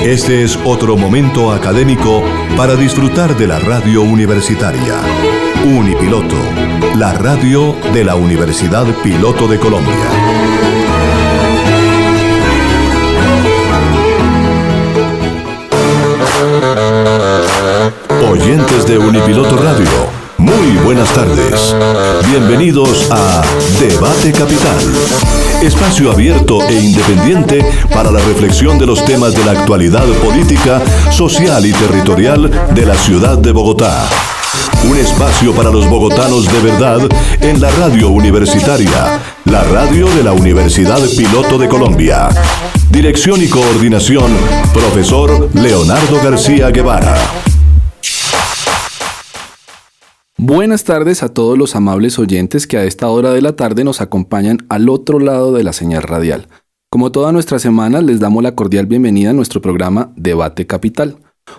Este es otro momento académico para disfrutar de la radio universitaria. Unipiloto, la radio de la Universidad Piloto de Colombia. Oyentes de Unipiloto Radio, muy buenas tardes. Bienvenidos a Debate Capital, espacio abierto e independiente para la reflexión de los temas de la actualidad política, social y territorial de la ciudad de Bogotá. Un espacio para los bogotanos de verdad en la radio universitaria, la radio de la Universidad Piloto de Colombia. Dirección y coordinación, profesor Leonardo García Guevara. Buenas tardes a todos los amables oyentes que a esta hora de la tarde nos acompañan al otro lado de la señal radial. Como toda nuestra semana, les damos la cordial bienvenida a nuestro programa Debate Capital,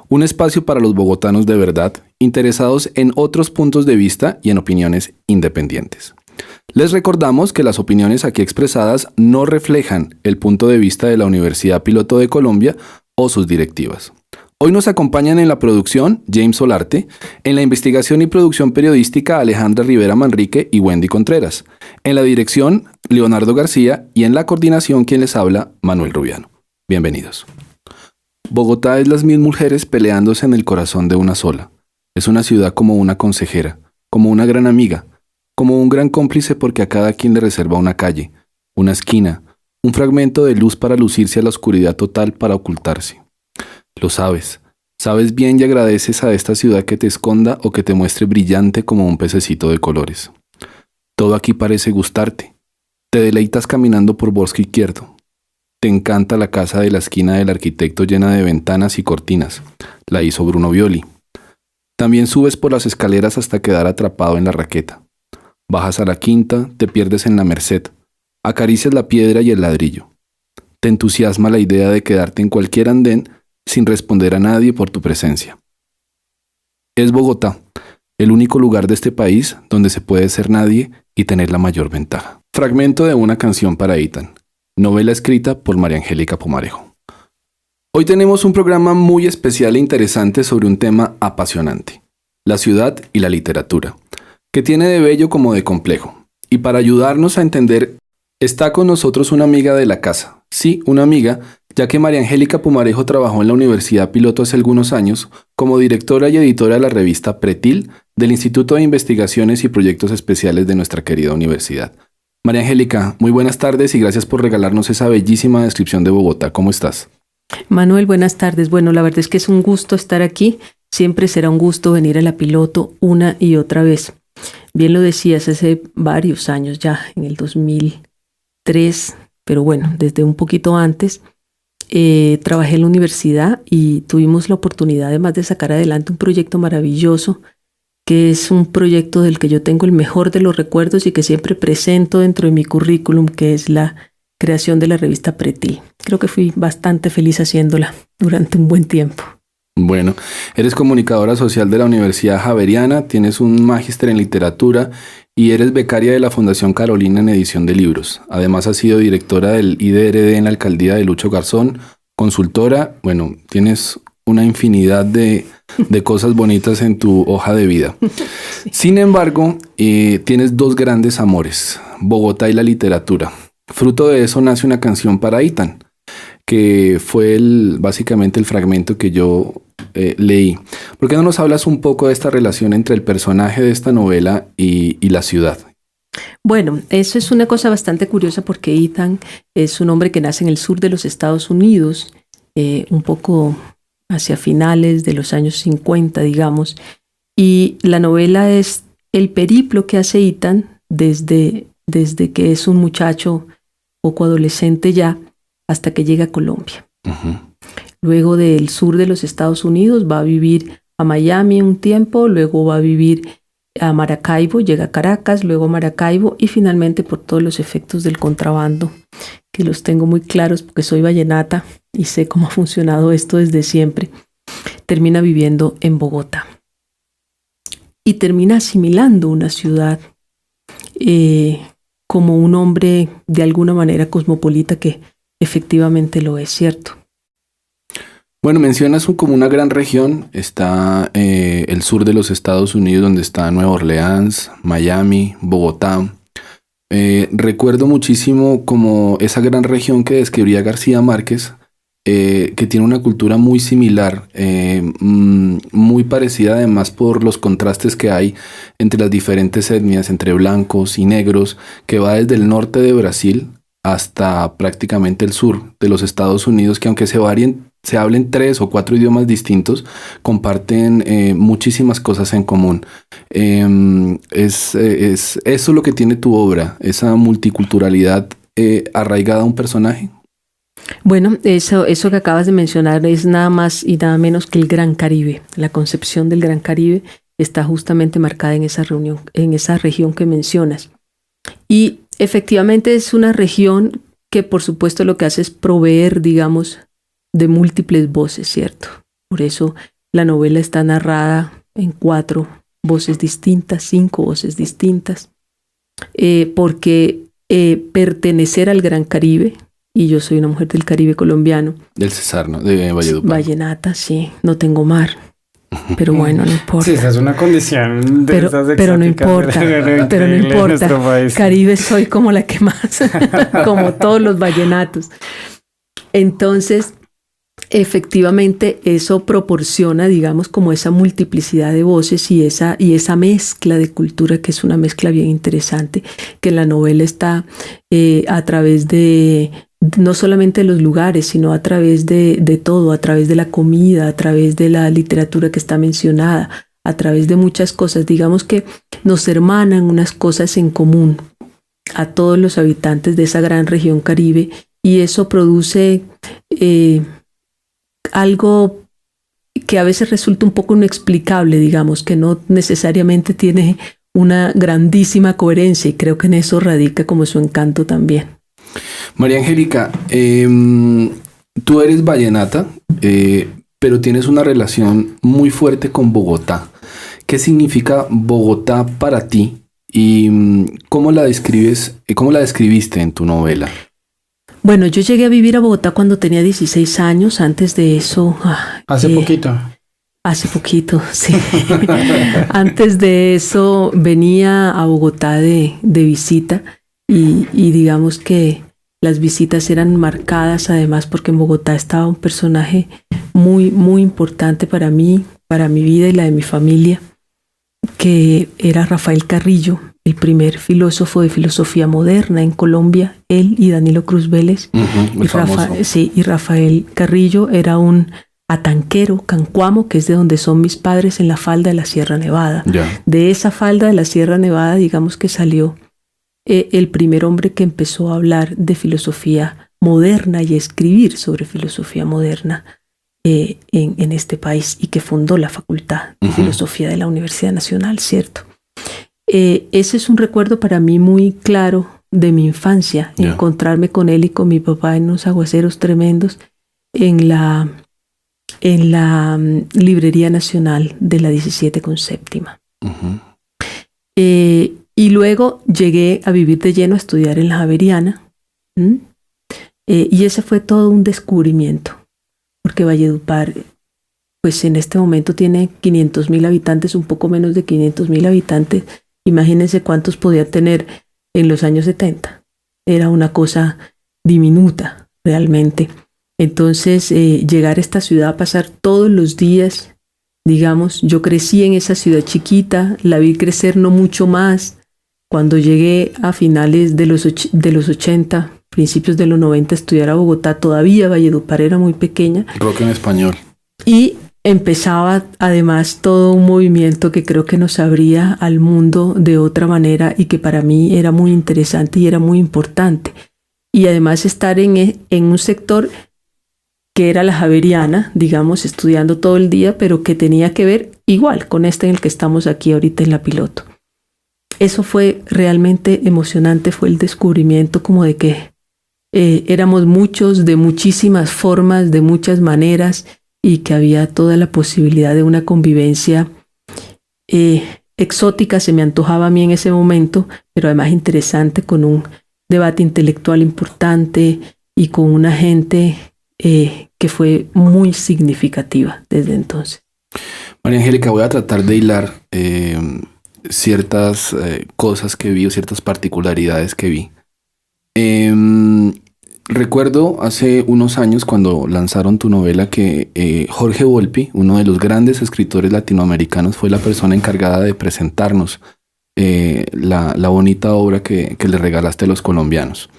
un espacio para los bogotanos de verdad, interesados en otros puntos de vista y en opiniones independientes. Les recordamos que las opiniones aquí expresadas no reflejan el punto de vista de la Universidad Piloto de Colombia o sus directivas. Hoy nos acompañan en la producción James Solarte, en la investigación y producción periodística Alejandra Rivera Manrique y Wendy Contreras, en la dirección Leonardo García y en la coordinación quien les habla Manuel Rubiano. Bienvenidos. Bogotá es las mil mujeres peleándose en el corazón de una sola. Es una ciudad como una consejera, como una gran amiga, como un gran cómplice porque a cada quien le reserva una calle, una esquina, un fragmento de luz para lucirse a la oscuridad total para ocultarse. Lo sabes bien y agradeces a esta ciudad que te esconda o que te muestre brillante como un pececito de colores. Todo aquí parece gustarte. Te deleitas caminando por Bosque Izquierdo. Te encanta la casa de la esquina del arquitecto llena de ventanas y cortinas. La hizo Bruno Violi. También subes por las escaleras hasta quedar atrapado en la raqueta. Bajas a la quinta, te pierdes en la Merced. Acaricias la piedra y el ladrillo. Te entusiasma la idea de quedarte en cualquier andén sin responder a nadie por tu presencia. Es Bogotá, el único lugar de este país donde se puede ser nadie y tener la mayor ventaja. Fragmento de una canción para Ethan, novela escrita por María Angélica Pumarejo. Hoy tenemos un programa muy especial e interesante sobre un tema apasionante, la ciudad y la literatura, que tiene de bello como de complejo. Y para ayudarnos a entender, está con nosotros una amiga de la casa. Sí, una amiga, ya que María Angélica Pumarejo trabajó en la Universidad Piloto hace algunos años como directora y editora de la revista Pretil del Instituto de Investigaciones y Proyectos Especiales de nuestra querida universidad. María Angélica, muy buenas tardes y gracias por regalarnos esa bellísima descripción de Bogotá. ¿Cómo estás? Manuel, buenas tardes. Bueno, la verdad es que es un gusto estar aquí. Siempre será un gusto venir a la Piloto una y otra vez. Bien lo decías, hace varios años ya, en el 2003, pero bueno, desde un poquito antes, trabajé en la universidad y tuvimos la oportunidad además de sacar adelante un proyecto maravilloso, que es un proyecto del que yo tengo el mejor de los recuerdos y que siempre presento dentro de mi currículum, que es la creación de la revista Pretil. Creo que fui bastante feliz haciéndola durante un buen tiempo. Bueno, eres comunicadora social de la Universidad Javeriana, tienes un magíster en literatura y eres becaria de la Fundación Carolina en edición de libros. Además has sido directora del IDRD en la alcaldía de Lucho Garzón, consultora. Bueno, tienes una infinidad de cosas bonitas en tu hoja de vida. Sin embargo, tienes dos grandes amores, Bogotá y la literatura. Fruto de eso nace una canción para Ethan, que fue básicamente el fragmento que yo leí. ¿Por qué no nos hablas un poco de esta relación entre el personaje de esta novela y la ciudad? Bueno, eso es una cosa bastante curiosa porque Ethan es un hombre que nace en el sur de los Estados Unidos, un poco hacia finales de los años 50, digamos, y la novela es el periplo que hace Ethan desde que es un muchacho poco adolescente ya hasta que llega a Colombia. Uh-huh. Luego del sur de los Estados Unidos va a vivir a Miami un tiempo, luego va a vivir a Maracaibo, llega a Caracas, luego a Maracaibo y finalmente por todos los efectos del contrabando, que los tengo muy claros porque soy vallenata y sé cómo ha funcionado esto desde siempre, termina viviendo en Bogotá. Y termina asimilando una ciudad como un hombre de alguna manera cosmopolita que efectivamente lo es, ¿cierto? Bueno, mencionas como una gran región. Está el sur de los Estados Unidos, donde está Nueva Orleans, Miami, Bogotá. Recuerdo muchísimo como esa gran región que describía García Márquez, que tiene una cultura muy similar, muy parecida además por los contrastes que hay entre las diferentes etnias, entre blancos y negros, que va desde el norte de Brasil hasta prácticamente el sur de los Estados Unidos, que aunque se hablen 3 o 4 idiomas distintos, comparten muchísimas cosas en común. Es eso lo que tiene tu obra, esa multiculturalidad arraigada a un personaje. Bueno, eso que acabas de mencionar es nada más y nada menos que el Gran Caribe. La concepción del Gran Caribe está justamente marcada en esa región que mencionas. Y efectivamente es una región que por supuesto lo que hace es proveer, digamos, de múltiples voces, ¿cierto? Por eso la novela está narrada en 4 voces distintas, 5 voces distintas, porque pertenecer al Gran Caribe, y yo soy una mujer del Caribe colombiano. Del Cesar, ¿no? De Valledupar. Vallenata, sí, no tengo mar. Pero bueno, no importa. Sí, esa es una condición de esas pero no importa, pero no importa. País. Caribe soy como la que más, como todos los vallenatos. Entonces, efectivamente, eso proporciona, digamos, como esa multiplicidad de voces y esa mezcla de cultura, que es una mezcla bien interesante, que la novela está a través de no solamente de los lugares, sino a través de todo, a través de la comida, a través de la literatura que está mencionada, a través de muchas cosas. Digamos que nos hermanan unas cosas en común a todos los habitantes de esa gran región Caribe, y eso produce algo que a veces resulta un poco inexplicable, digamos, que no necesariamente tiene una grandísima coherencia, y creo que en eso radica como su encanto también. María Angélica, tú eres vallenata, pero tienes una relación muy fuerte con Bogotá. ¿Qué significa Bogotá para ti y cómo la describiste en tu novela? Bueno, yo llegué a vivir a Bogotá cuando tenía 16 años. Antes de eso... Hace poquito. Hace poquito, sí. Antes de eso venía a Bogotá de visita y digamos que las visitas eran marcadas además porque en Bogotá estaba un personaje muy, muy importante para mí, para mi vida y la de mi familia, que era Rafael Carrillo, el primer filósofo de filosofía moderna en Colombia. Él y Danilo Cruz Vélez. Y Rafael Carrillo era un atanquero, cancuamo, que es de donde son mis padres, en la falda de la Sierra Nevada. Yeah. De esa falda de la Sierra Nevada, digamos que salió el primer hombre que empezó a hablar de filosofía moderna y a escribir sobre filosofía moderna en este país, y que fundó la Facultad de Filosofía de la Universidad Nacional, ¿cierto? Ese es un recuerdo para mí muy claro de mi infancia, encontrarme con él y con mi papá en unos aguaceros tremendos en la Librería Nacional de la 17 con séptima. Y luego llegué a vivir de lleno, a estudiar en la Javeriana. Y ese fue todo un descubrimiento, porque Valledupar, pues en este momento tiene 500.000 habitantes, un poco menos de 500.000 habitantes. Imagínense cuántos podía tener en los años 70. Era una cosa diminuta, realmente. Entonces, llegar a esta ciudad, pasar todos los días, digamos, yo crecí en esa ciudad chiquita, la vi crecer no mucho más. Cuando llegué a finales de los 80, principios de los 90, a estudiar a Bogotá, todavía Valledupar era muy pequeña. Rock en español. Y empezaba además todo un movimiento que creo que nos abría al mundo de otra manera y que para mí era muy interesante y era muy importante. Y además estar en un sector que era la Javeriana, digamos, estudiando todo el día, pero que tenía que ver igual con este en el que estamos aquí ahorita en La Piloto. Eso fue realmente emocionante, fue el descubrimiento como de que éramos muchos, de muchísimas formas, de muchas maneras, y que había toda la posibilidad de una convivencia exótica, se me antojaba a mí en ese momento, pero además interesante, con un debate intelectual importante y con una gente que fue muy significativa desde entonces. María Angélica, voy a tratar de hilar ciertas cosas que vi o ciertas particularidades que vi. Recuerdo hace unos años cuando lanzaron tu novela que Jorge Volpi, uno de los grandes escritores latinoamericanos, fue la persona encargada de presentarnos la bonita obra que le regalaste a los colombianos.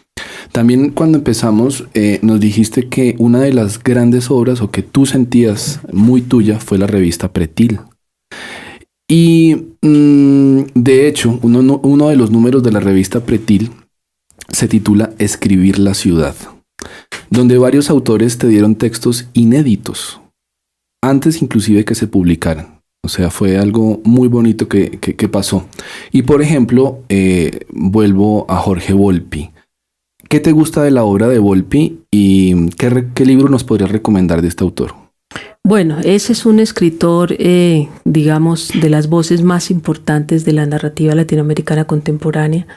También cuando empezamos nos dijiste que una de las grandes obras o que tú sentías muy tuya fue la revista Pretil. Y de hecho uno de los números de la revista Pretil se titula Escribir la ciudad, donde varios autores te dieron textos inéditos, antes inclusive que se publicaran. O sea, fue algo muy bonito que pasó. Y por ejemplo, vuelvo a Jorge Volpi. ¿Qué te gusta de la obra de Volpi y qué libro nos podrías recomendar de este autor? Bueno, ese es un escritor, digamos, de las voces más importantes de la narrativa latinoamericana contemporánea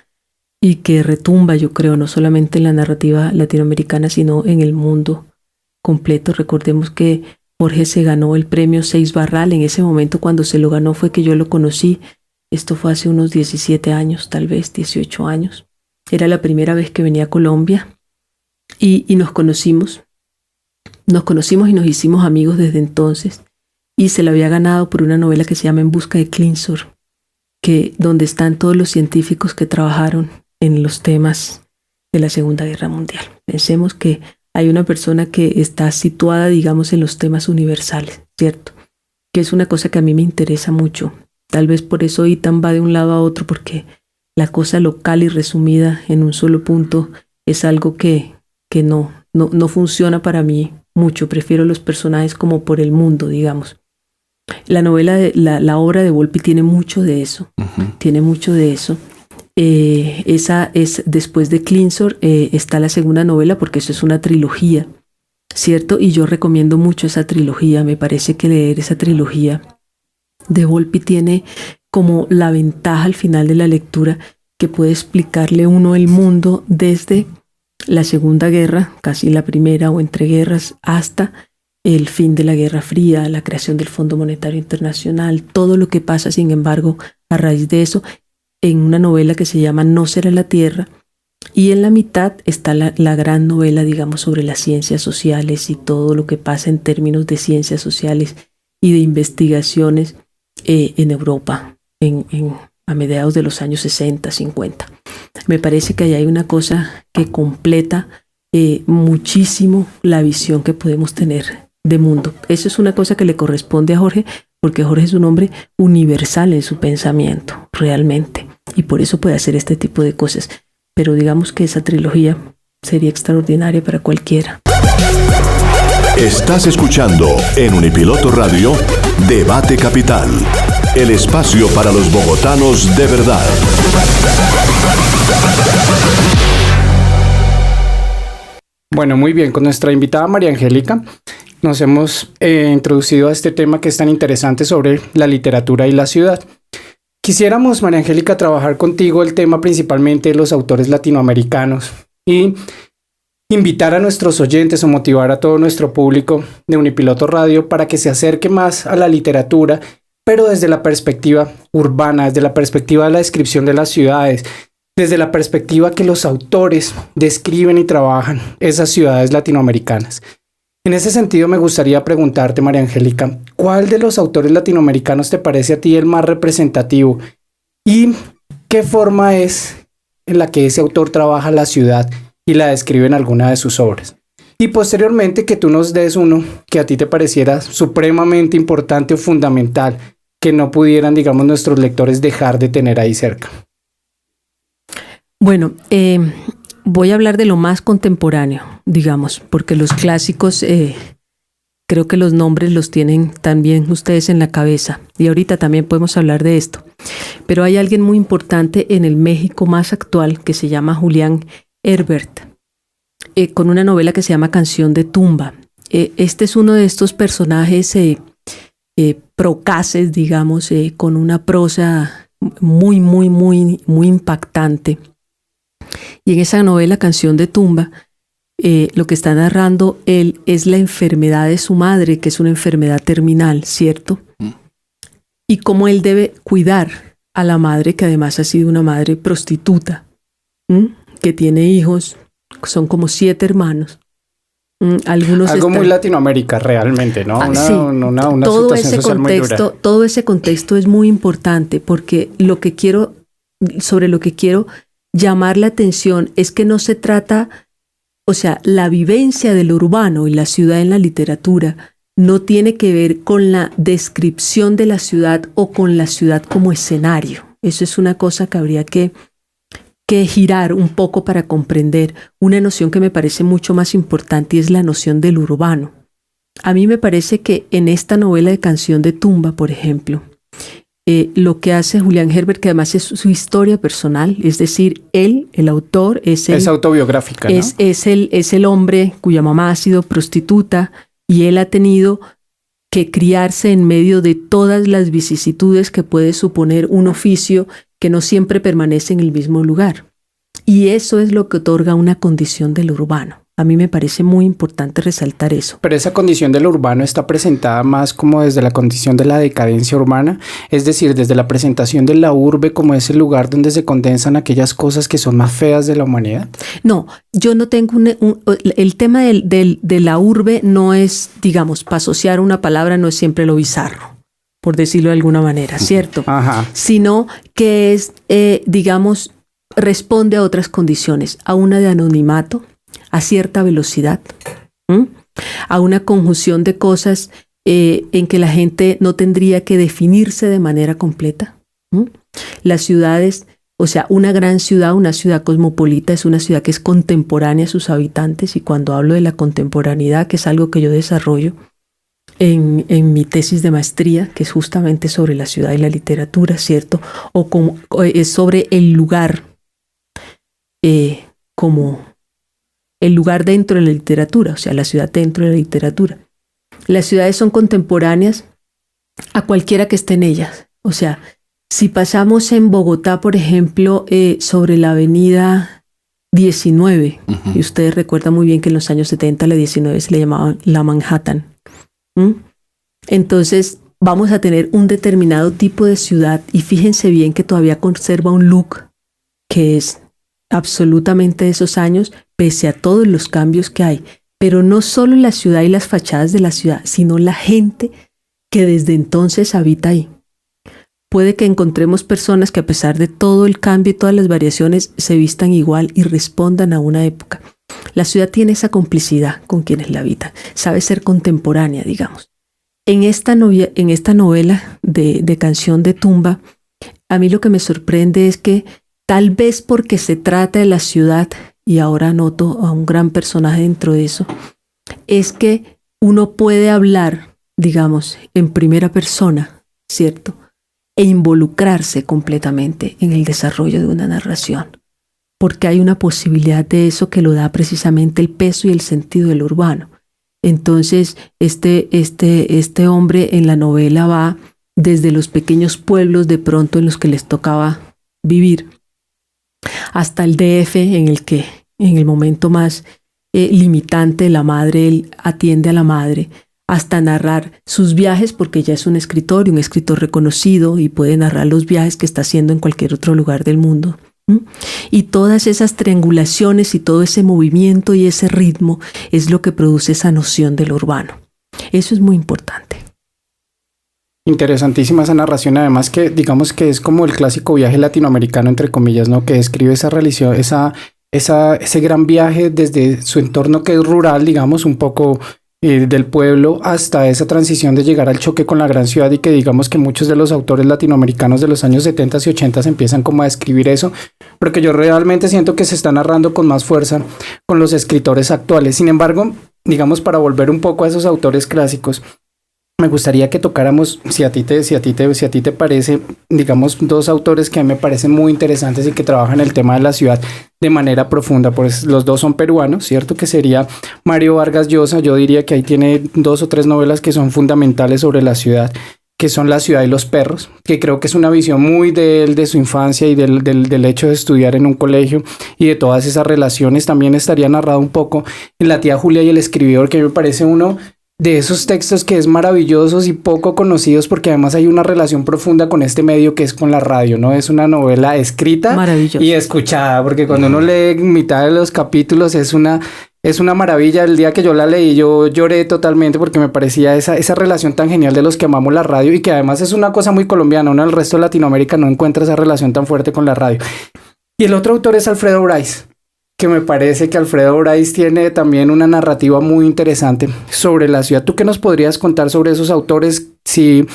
y que retumba, yo creo, no solamente en la narrativa latinoamericana, sino en el mundo completo. Recordemos que Jorge se ganó el premio Seis Barral. En ese momento, cuando se lo ganó, fue que yo lo conocí. Esto fue hace unos 17 años, tal vez 18 años. Era la primera vez que venía a Colombia y nos conocimos. Nos conocimos y nos hicimos amigos desde entonces. Y se lo había ganado por una novela que se llama En busca de Clinsor, donde están todos los científicos que trabajaron en los temas de la Segunda Guerra Mundial. Pensemos que hay una persona que está situada, digamos, en los temas universales, ¿cierto? Que es una cosa que a mí me interesa mucho. Tal vez por eso Ethan va de un lado a otro, porque la cosa local y resumida en un solo punto es algo que no funciona para mí mucho. Prefiero los personajes como por el mundo, digamos. La novela, la obra de Volpi tiene mucho de eso. Uh-huh. Tiene mucho de eso. Esa es después de Clinsor, está la segunda novela, porque eso es una trilogía, ¿cierto? Y yo recomiendo mucho esa trilogía. Me parece que leer esa trilogía de Volpi tiene como la ventaja al final de la lectura que puede explicarle uno el mundo desde la Segunda Guerra, casi la primera o entre guerras, hasta el fin de la Guerra Fría, la creación del Fondo Monetario Internacional, todo lo que pasa, sin embargo, a raíz de eso, en una novela que se llama No será la Tierra, y en la mitad está la gran novela, digamos, sobre las ciencias sociales y todo lo que pasa en términos de ciencias sociales y de investigaciones en Europa, a mediados de los años 60, 50. Me parece que ahí hay una cosa que completa muchísimo la visión que podemos tener de mundo. Eso es una cosa que le corresponde a Jorge, porque Jorge es un hombre universal en su pensamiento, realmente, y por eso puede hacer este tipo de cosas. Pero digamos que esa trilogía sería extraordinaria para cualquiera. Estás escuchando en Unipiloto Radio Debate Capital, el espacio para los bogotanos de verdad. Bueno, muy bien, con nuestra invitada María Angélica nos hemos introducido a este tema que es tan interesante sobre la literatura y la ciudad. Quisiéramos, María Angélica, trabajar contigo el tema principalmente de los autores latinoamericanos y invitar a nuestros oyentes o motivar a todo nuestro público de Unipiloto Radio para que se acerque más a la literatura, pero desde la perspectiva urbana, desde la perspectiva de la descripción de las ciudades, desde la perspectiva que los autores describen y trabajan esas ciudades latinoamericanas. En ese sentido, me gustaría preguntarte, María Angélica, ¿cuál de los autores latinoamericanos te parece a ti el más representativo? ¿Y qué forma es en la que ese autor trabaja la ciudad y la describe en alguna de sus obras? Y posteriormente, que tú nos des uno que a ti te pareciera supremamente importante o fundamental, que no pudieran, digamos, nuestros lectores dejar de tener ahí cerca. Bueno, voy a hablar de lo más contemporáneo, digamos, porque los clásicos, creo que los nombres los tienen también ustedes en la cabeza, y ahorita también podemos hablar de esto. Pero hay alguien muy importante en el México más actual que se llama Julián Herbert, con una novela que se llama Canción de Tumba. Este es uno de estos personajes procaces, digamos, con una prosa muy impactante. Y en esa novela, Canción de Tumba, lo que está narrando él es la enfermedad de su madre, que es una enfermedad terminal, ¿cierto? Y cómo él debe cuidar a la madre, que además ha sido una madre prostituta, que tiene hijos, son como 7 hermanos. Algo muy Latinoamérica realmente, ¿no? Sí. Una todo situación ese social muy dura. Todo ese contexto es muy importante porque sobre lo que quiero llamar la atención es que no se trata, o sea, la vivencia de lo urbano y la ciudad en la literatura no tiene que ver con la descripción de la ciudad o con la ciudad como escenario. Eso es una cosa que habría que girar un poco para comprender una noción que me parece mucho más importante, y es la noción del urbano. A mí me parece que en esta novela de Canción de Tumba, por ejemplo, lo que hace Julián Herbert, que además es su historia personal, es decir, él, el autor, es autobiográfica, ¿no? Es el hombre cuya mamá ha sido prostituta y él ha tenido que criarse en medio de todas las vicisitudes que puede suponer un oficio que no siempre permanece en el mismo lugar. Y eso es lo que otorga una condición del urbano. A mí me parece muy importante resaltar eso. Pero esa condición del urbano está presentada más como desde la condición de la decadencia urbana, es decir, desde la presentación de la urbe como ese lugar donde se condensan aquellas cosas que son más feas de la humanidad. No, yo no tengo el tema de la urbe no es, digamos, para asociar una palabra no es siempre lo bizarro, por decirlo de alguna manera, ¿cierto? Ajá. Sino que es, digamos, responde a otras condiciones, a una de anonimato, a cierta velocidad, a una conjunción de cosas en que la gente no tendría que definirse de manera completa. Las ciudades, o sea, una gran ciudad, una ciudad cosmopolita, es una ciudad que es contemporánea a sus habitantes, y cuando hablo de la contemporaneidad, que es algo que yo desarrollo en mi tesis de maestría, que es justamente sobre la ciudad y la literatura, ¿cierto? Es sobre el lugar como el lugar dentro de la literatura, o sea, la ciudad dentro de la literatura. Las ciudades son contemporáneas a cualquiera que esté en ellas. O sea, si pasamos en Bogotá, por ejemplo, sobre la avenida 19, y ustedes recuerdan muy bien que en los años 70 la 19 se le llamaba la Manhattan. Entonces vamos a tener un determinado tipo de ciudad, y fíjense bien que todavía conserva un look que es absolutamente de esos años, pese a todos los cambios que hay. Pero no solo la ciudad y las fachadas de la ciudad, sino la gente que desde entonces habita ahí. Puede que encontremos personas que, a pesar de todo el cambio y todas las variaciones, se vistan igual y respondan a una época. La ciudad tiene esa complicidad con quienes la habitan, sabe ser contemporánea, digamos. En esta novela de Canción de Tumba, a mí lo que me sorprende es que tal vez porque se trata de la ciudad, y ahora noto a un gran personaje dentro de eso, es que uno puede hablar, digamos, en primera persona, ¿cierto? E involucrarse completamente en el desarrollo de una narración, porque hay una posibilidad de eso que lo da precisamente el peso y el sentido del urbano. Entonces, este hombre en la novela va desde los pequeños pueblos de pronto en los que les tocaba vivir, hasta el DF, en el que en el momento más limitante de la madre, él atiende a la madre, hasta narrar sus viajes, porque ya es un escritor reconocido, y puede narrar los viajes que está haciendo en cualquier otro lugar del mundo. Y todas esas triangulaciones y todo ese movimiento y ese ritmo es lo que produce esa noción del urbano. Eso es muy importante. Interesantísima esa narración, además que digamos que es como el clásico viaje latinoamericano, entre comillas, ¿no? Que describe esa religión, ese gran viaje desde su entorno, que es rural, digamos, un poco del pueblo, hasta esa transición de llegar al choque con la gran ciudad, y que digamos que muchos de los autores latinoamericanos de los años 70 y 80 empiezan como a describir eso, porque yo realmente siento que se está narrando con más fuerza con los escritores actuales. Sin embargo, digamos, para volver un poco a esos autores clásicos, me gustaría que tocáramos, si a ti te parece, digamos, 2 autores que a mí me parecen muy interesantes y que trabajan el tema de la ciudad de manera profunda. Pues los 2 son peruanos, ¿cierto? Que sería Mario Vargas Llosa. Yo diría que ahí tiene 2 o 3 novelas que son fundamentales sobre la ciudad. que son La ciudad y los perros, que creo que es una visión muy de él, de su infancia y del hecho de estudiar en un colegio y de todas esas relaciones. También estaría narrado un poco en La tía Julia y el escribidor, que me parece uno de esos textos que es maravillosos y poco conocidos, porque además hay una relación profunda con este medio que es con la radio, ¿no? Es una novela escrita y escuchada, porque cuando uno lee mitad de los capítulos es una maravilla. El día que yo la leí yo lloré totalmente porque me parecía esa relación tan genial de los que amamos la radio, y que además es una cosa muy colombiana. Uno en el resto de Latinoamérica no encuentra esa relación tan fuerte con la radio. Y el otro autor es Alfredo Bryce, que me parece que Alfredo Bryce tiene también una narrativa muy interesante sobre la ciudad. ¿Tú qué nos podrías contar sobre esos autores? Si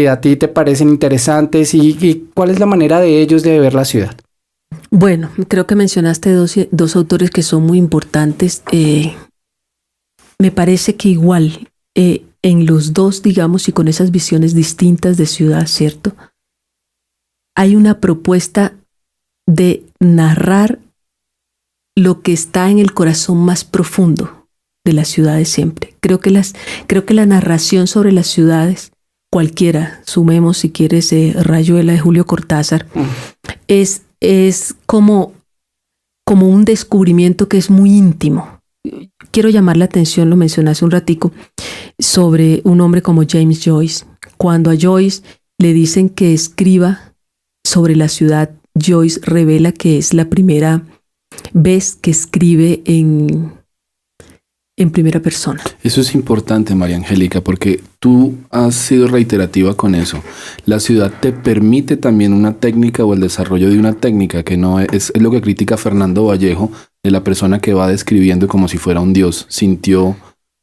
a ti te parecen interesantes y cuál es la manera de ellos de ver la ciudad. Bueno, creo que mencionaste dos autores que son muy importantes. Me parece que igual en los dos, digamos, y con esas visiones distintas de ciudad, ¿cierto? Hay una propuesta de narrar lo que está en el corazón más profundo de las ciudades siempre. Creo que la narración sobre las ciudades, cualquiera, sumemos si quieres Rayuela de Julio Cortázar, es como un descubrimiento que es muy íntimo. Quiero llamar la atención, lo mencioné hace un ratico, sobre un hombre como James Joyce. Cuando a Joyce le dicen que escriba sobre la ciudad, Joyce revela que es la primera vez que escribe en primera persona. Eso es importante, María Angélica, porque tú has sido reiterativa con eso. La ciudad te permite también una técnica o el desarrollo de una técnica que no es lo que critica Fernando Vallejo, de la persona que va describiendo como si fuera un dios, sintió,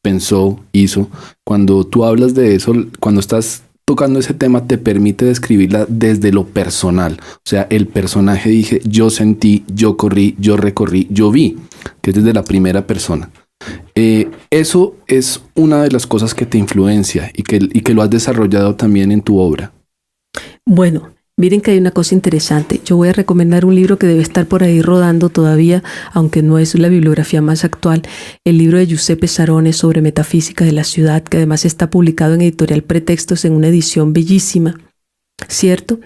pensó, hizo. Cuando tú hablas de eso, cuando estás tocando ese tema, te permite describirla desde lo personal. O sea, el personaje dije, yo sentí, yo corrí, yo recorrí, yo vi, que es desde la primera persona. Eso es una de las cosas que te influencia y que lo has desarrollado también en tu obra. Bueno, miren que hay una cosa interesante. Yo voy a recomendar un libro que debe estar por ahí rodando todavía, aunque no es la bibliografía más actual, el libro de Giuseppe Sarone sobre metafísica de la ciudad, que además está publicado en Editorial Pretextos en una edición bellísima, ¿cierto?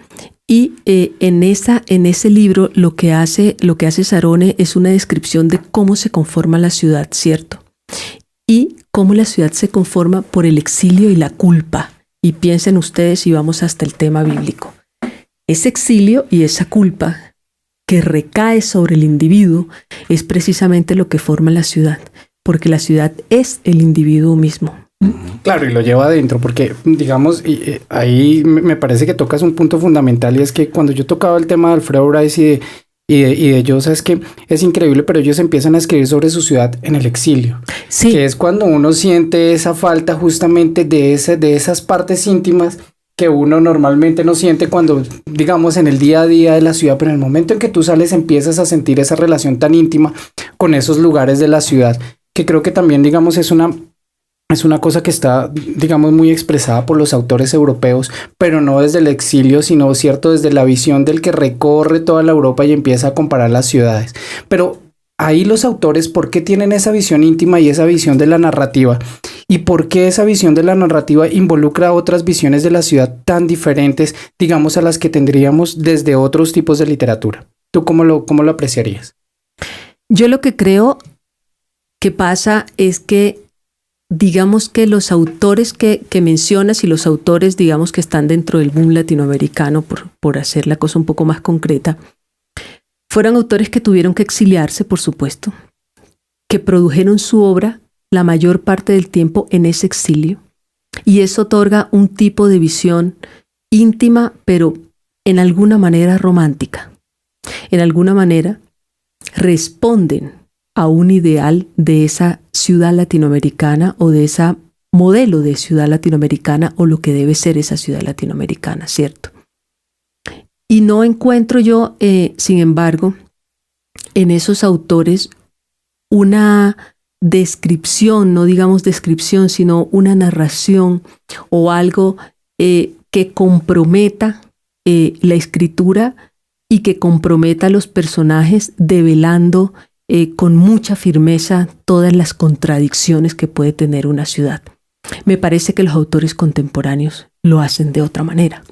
Y en ese libro lo que hace Sarone es una descripción de cómo se conforma la ciudad, ¿cierto? Y cómo la ciudad se conforma por el exilio y la culpa. Y piensen ustedes, y vamos hasta el tema bíblico. Ese exilio y esa culpa que recae sobre el individuo es precisamente lo que forma la ciudad, porque la ciudad es el individuo mismo. Claro, y lo lleva adentro, porque digamos, ahí me parece que tocas un punto fundamental, y es que cuando yo tocaba el tema de Alfredo Bryce y de ellos, es que es increíble, pero ellos empiezan a escribir sobre su ciudad en el exilio, sí, que es cuando uno siente esa falta justamente de esas partes íntimas que uno normalmente no siente cuando, digamos, en el día a día de la ciudad, pero en el momento en que tú sales empiezas a sentir esa relación tan íntima con esos lugares de la ciudad, que creo que también, digamos, es una cosa que está, digamos, muy expresada por los autores europeos, pero no desde el exilio, sino, cierto, desde la visión del que recorre toda la Europa y empieza a comparar las ciudades. Pero ahí los autores, ¿por qué tienen esa visión íntima y esa visión de la narrativa? ¿Y por qué esa visión de la narrativa involucra otras visiones de la ciudad tan diferentes, digamos, a las que tendríamos desde otros tipos de literatura? ¿Tú cómo lo apreciarías? Yo lo que creo que pasa es que digamos que los autores que mencionas y los autores, digamos, que están dentro del boom latinoamericano, por hacer la cosa un poco más concreta, fueron autores que tuvieron que exiliarse, por supuesto, que produjeron su obra la mayor parte del tiempo en ese exilio, y eso otorga un tipo de visión íntima, pero en alguna manera romántica. En alguna manera responden a un ideal de esa ciudad latinoamericana o de ese modelo de ciudad latinoamericana o lo que debe ser esa ciudad latinoamericana, ¿cierto? Y no encuentro yo, sin embargo, en esos autores una descripción, no digamos descripción, sino una narración o algo que comprometa la escritura y que comprometa a los personajes develando con mucha firmeza todas las contradicciones que puede tener una ciudad. Me parece que los autores contemporáneos lo hacen de otra manera.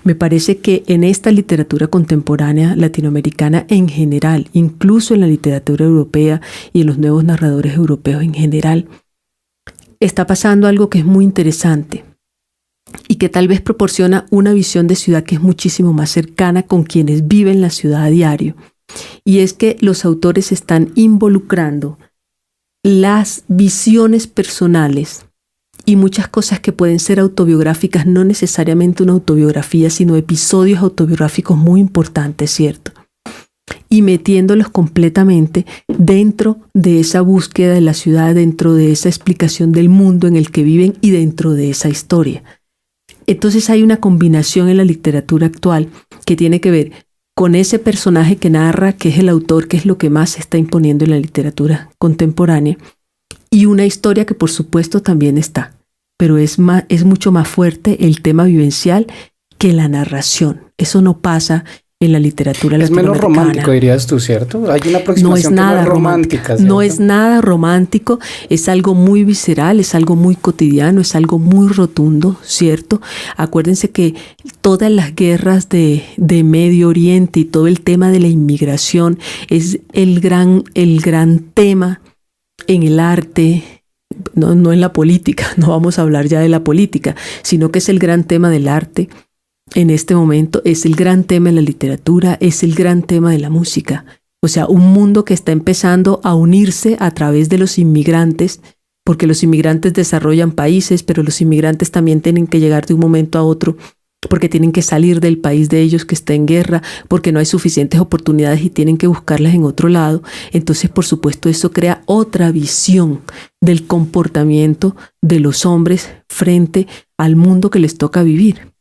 Me parece que en esta literatura contemporánea latinoamericana en general, incluso en la literatura europea y en los nuevos narradores europeos en general, está pasando algo que es muy interesante y que tal vez proporciona una visión de ciudad que es muchísimo más cercana con quienes viven la ciudad a diario. Y es que los autores están involucrando las visiones personales y muchas cosas que pueden ser autobiográficas, no necesariamente una autobiografía, sino episodios autobiográficos muy importantes, ¿cierto? Y metiéndolos completamente dentro de esa búsqueda de la ciudad, dentro de esa explicación del mundo en el que viven y dentro de esa historia. Entonces hay una combinación en la literatura actual que tiene que ver con ese personaje que narra, que es el autor, que es lo que más se está imponiendo en la literatura contemporánea, y una historia que por supuesto también está, pero es mucho más fuerte el tema vivencial que la narración. Eso no pasa en la literatura latinoamericana. Es menos romántico, dirías tú, ¿cierto? Hay una aproximación no es nada romántica. No es nada romántico, es algo muy visceral, es algo muy cotidiano, es algo muy rotundo, ¿cierto? Acuérdense que todas las guerras de Medio Oriente y todo el tema de la inmigración es el gran tema en el arte, no en la política, no vamos a hablar ya de la política, sino que es el gran tema del arte. En este momento es el gran tema de la literatura, es el gran tema de la música. O sea, un mundo que está empezando a unirse a través de los inmigrantes, porque los inmigrantes desarrollan países, pero los inmigrantes también tienen que llegar de un momento a otro, porque tienen que salir del país de ellos que está en guerra, porque no hay suficientes oportunidades y tienen que buscarlas en otro lado. Entonces, por supuesto, eso crea otra visión del comportamiento de los hombres frente al mundo que les toca vivir.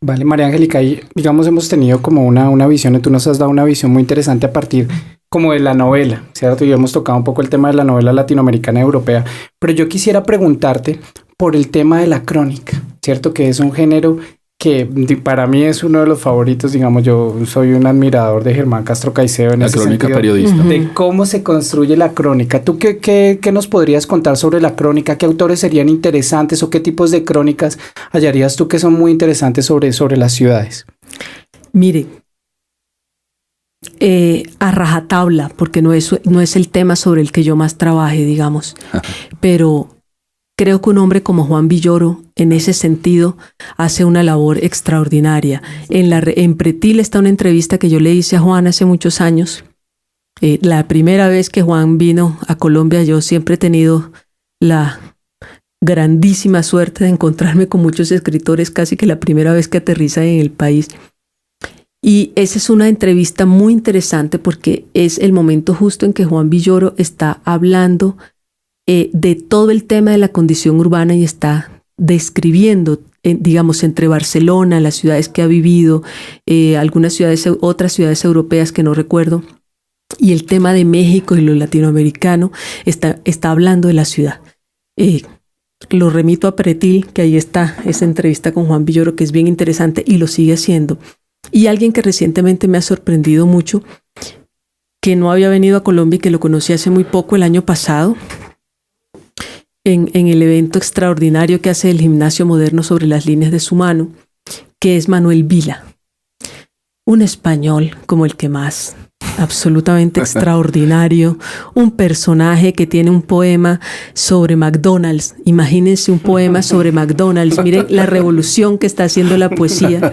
Vale, María Angélica, y digamos hemos tenido como una visión, y tú nos has dado una visión muy interesante a partir como de la novela, ¿cierto? Y hemos tocado un poco el tema de la novela latinoamericana y europea, pero yo quisiera preguntarte por el tema de la crónica, ¿cierto? Que es un género que para mí es uno de los favoritos, digamos, yo soy un admirador de Germán Castro Caicedo en ese crónica sentido, periodista. de cómo se construye la crónica. ¿Tú qué nos podrías contar sobre la crónica? ¿Qué autores serían interesantes o qué tipos de crónicas hallarías tú que son muy interesantes sobre las ciudades? Mire, a rajatabla, porque no es el tema sobre el que yo más trabaje, digamos, pero creo que un hombre como Juan Villoro, en ese sentido, hace una labor extraordinaria. En Pretil está una entrevista que yo le hice a Juan hace muchos años. La primera vez que Juan vino a Colombia, yo siempre he tenido la grandísima suerte de encontrarme con muchos escritores, casi que la primera vez que aterriza en el país. Y esa es una entrevista muy interesante porque es el momento justo en que Juan Villoro está hablando de todo el tema de la condición urbana y está describiendo, digamos, entre Barcelona, las ciudades que ha vivido, otras ciudades europeas que no recuerdo, y el tema de México y lo latinoamericano, está hablando de la ciudad. Lo remito a Pretil, que ahí está esa entrevista con Juan Villoro, que es bien interesante y lo sigue haciendo. Y alguien que recientemente me ha sorprendido mucho, que no había venido a Colombia y que lo conocí hace muy poco, el año pasado, en el evento extraordinario que hace el Gimnasio Moderno sobre las líneas de su mano, que es Manuel Vila. Un español como el que más, absolutamente extraordinario, un personaje que tiene un poema sobre McDonald's. Imagínense un poema sobre McDonald's. Miren la revolución que está haciendo la poesía,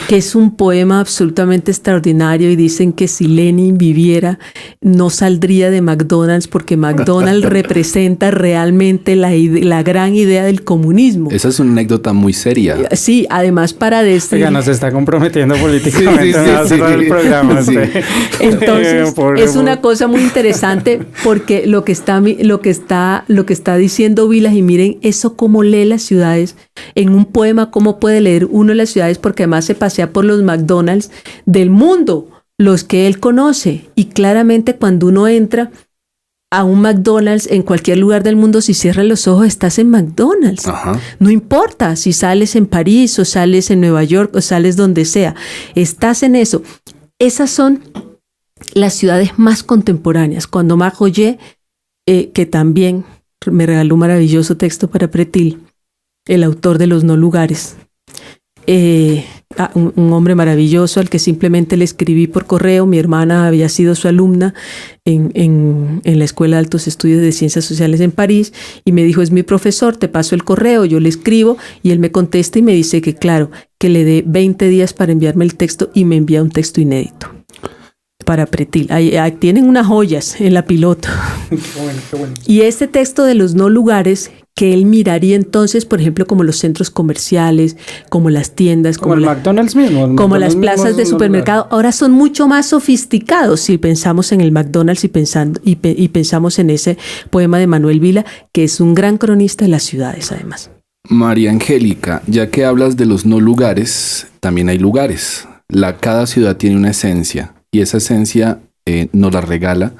que es un poema absolutamente extraordinario, y dicen que si Lenin viviera no saldría de McDonald's porque McDonald's representa realmente la gran idea del comunismo. Esa es una anécdota muy seria. Sí, además para decir... Oiga, nos está comprometiendo políticamente. Sí. El programa, sí. Entonces, es una cosa muy interesante porque lo que está diciendo Vilas, y miren eso cómo lee las ciudades en un poema, cómo puede leer uno las ciudades, porque además se pasea por los McDonald's del mundo, los que él conoce, y claramente cuando uno entra a un McDonald's en cualquier lugar del mundo, si cierras los ojos estás en McDonald's. Ajá. No importa si sales en París o sales en Nueva York o sales donde sea, estás en eso. Esas son las ciudades más contemporáneas. Cuando Marc Roget, que también me regaló un maravilloso texto para Pretil, el autor de Los No Lugares. Un hombre maravilloso al que simplemente le escribí por correo. Mi hermana había sido su alumna en la Escuela de Altos Estudios de Ciencias Sociales en París y me dijo, es mi profesor, te paso el correo, yo le escribo y él me contesta y me dice que claro, que le dé 20 días para enviarme el texto y me envía un texto inédito para Pretil. Ahí tienen unas joyas en la piloto. Qué bueno. Y este texto de Los No Lugares, que él miraría entonces, por ejemplo, como los centros comerciales, como las tiendas, como el McDonald's mismo. Como las plazas de supermercado, ahora son mucho más sofisticados si pensamos en el McDonald's y pensamos en ese poema de Manuel Vila, que es un gran cronista de las ciudades, además. María Angélica, ya que hablas de los no lugares, también hay lugares. Cada ciudad tiene una esencia y esa esencia nos la regala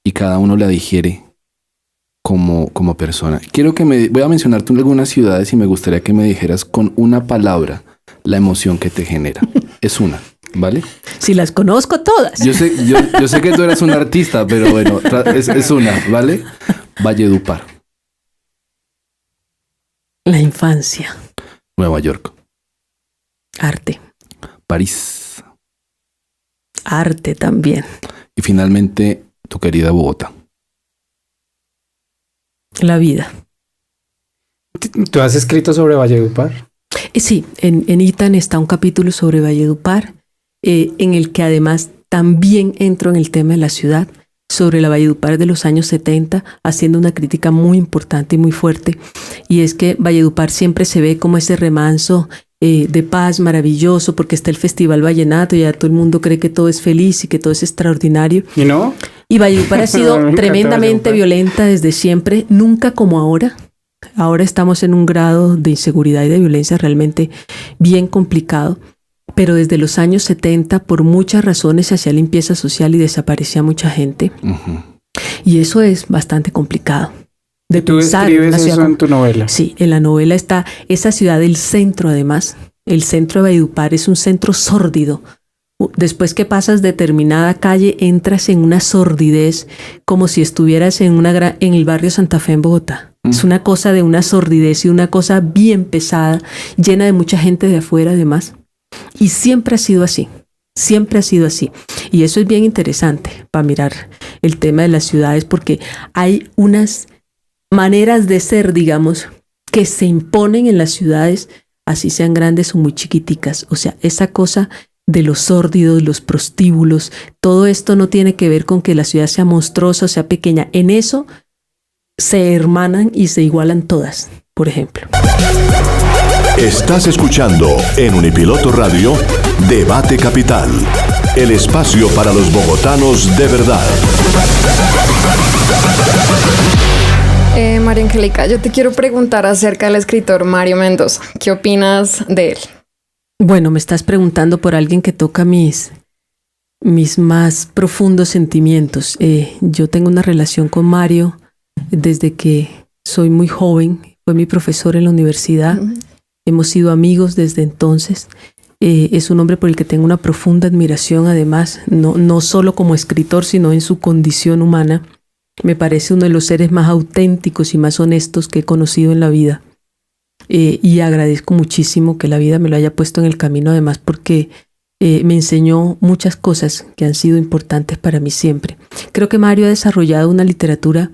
y cada uno la digiere como persona. Voy a mencionarte algunas ciudades y me gustaría que me dijeras con una palabra la emoción que te genera. Es una, ¿vale? Si las conozco todas. Yo sé que tú eres un artista, pero bueno, es una, ¿vale? Valledupar. La infancia. Nueva York. Arte. París. Arte también. Y finalmente, tu querida Bogotá. La vida. ¿Tú has escrito sobre Valledupar? Sí, en ITAN está un capítulo sobre Valledupar, en el que además también entro en el tema de la ciudad, sobre la Valledupar de los años 70, haciendo una crítica muy importante y muy fuerte. Y es que Valledupar siempre se ve como ese remanso de paz maravilloso, porque está el Festival Vallenato y ya todo el mundo cree que todo es feliz y que todo es extraordinario. ¿Y no? Y Valledupar ha sido tremendamente violenta desde siempre, nunca como ahora. Ahora estamos en un grado de inseguridad y de violencia realmente bien complicado, pero desde los años 70 por muchas razones se hacía limpieza social y desaparecía mucha gente. Uh-huh. Y eso es bastante complicado de ¿Tú pensar. escribes eso en tu novela? Sí, en la novela está esa ciudad del centro además. El centro de Valledupar es un centro sórdido. Después que pasas determinada calle, entras en una sordidez como si estuvieras en el barrio Santa Fe en Bogotá. Es una cosa de una sordidez y una cosa bien pesada, llena de mucha gente de afuera además. Y siempre ha sido así, siempre ha sido así. Y eso es bien interesante para mirar el tema de las ciudades, porque hay unas maneras de ser, digamos, que se imponen en las ciudades, así sean grandes o muy chiquiticas. O sea, esa cosa de los sórdidos, los prostíbulos, todo esto no tiene que ver con que la ciudad sea monstruosa o sea pequeña. En eso se hermanan y se igualan todas, por ejemplo. Estás escuchando en Unipiloto Radio Debate Capital, el espacio para los bogotanos de verdad. María Angélica, yo te quiero preguntar acerca del escritor Mario Mendoza. ¿Qué opinas de él? Bueno, me estás preguntando por alguien que toca mis más profundos sentimientos. Yo tengo una relación con Mario desde que soy muy joven. Fue mi profesor en la universidad. Uh-huh. Hemos sido amigos desde entonces. Es un hombre por el que tengo una profunda admiración, además, no solo como escritor, sino en su condición humana. Me parece uno de los seres más auténticos y más honestos que he conocido en la vida. Y agradezco muchísimo que la vida me lo haya puesto en el camino, además, porque me enseñó muchas cosas que han sido importantes para mí siempre. Creo que Mario ha desarrollado una literatura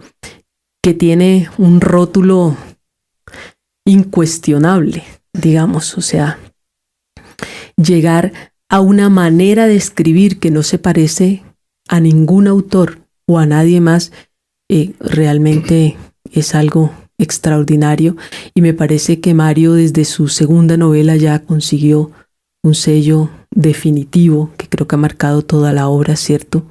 que tiene un rótulo incuestionable, digamos, o sea, llegar a una manera de escribir que no se parece a ningún autor o a nadie más, realmente es algo extraordinario, y me parece que Mario desde su segunda novela ya consiguió un sello definitivo que creo que ha marcado toda la obra, ¿cierto?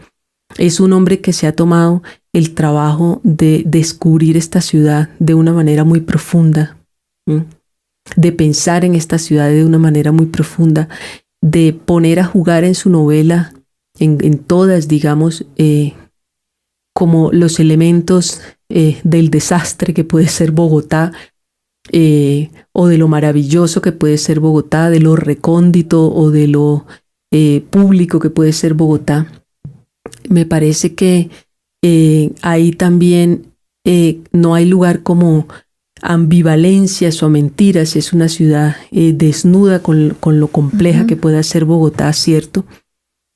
Es un hombre que se ha tomado el trabajo de descubrir esta ciudad de una manera muy profunda, de pensar en esta ciudad de una manera muy profunda, de poner a jugar en su novela, en todas, digamos, como los elementos del desastre que puede ser Bogotá, o de lo maravilloso que puede ser Bogotá, de lo recóndito o de lo público que puede ser Bogotá. Me parece que ahí también No hay lugar como ambivalencias o mentiras. Es una ciudad desnuda con lo compleja que pueda ser Bogotá, ¿cierto?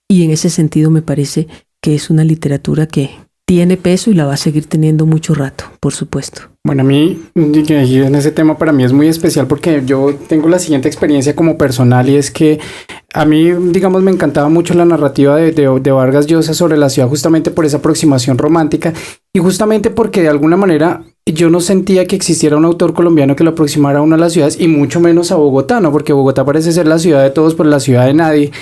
Y en ese sentido me parece que es una literatura que tiene peso y la va a seguir teniendo mucho rato, por supuesto. Bueno, a mí en ese tema para mí es muy especial porque yo tengo la siguiente experiencia como personal, y es que a mí, digamos, me encantaba mucho la narrativa de Vargas Llosa sobre la ciudad, justamente por esa aproximación romántica y justamente porque de alguna manera yo no sentía que existiera un autor colombiano que lo aproximara a una de las ciudades, y mucho menos a Bogotá, ¿no? Porque Bogotá parece ser la ciudad de todos, pero la ciudad de nadie.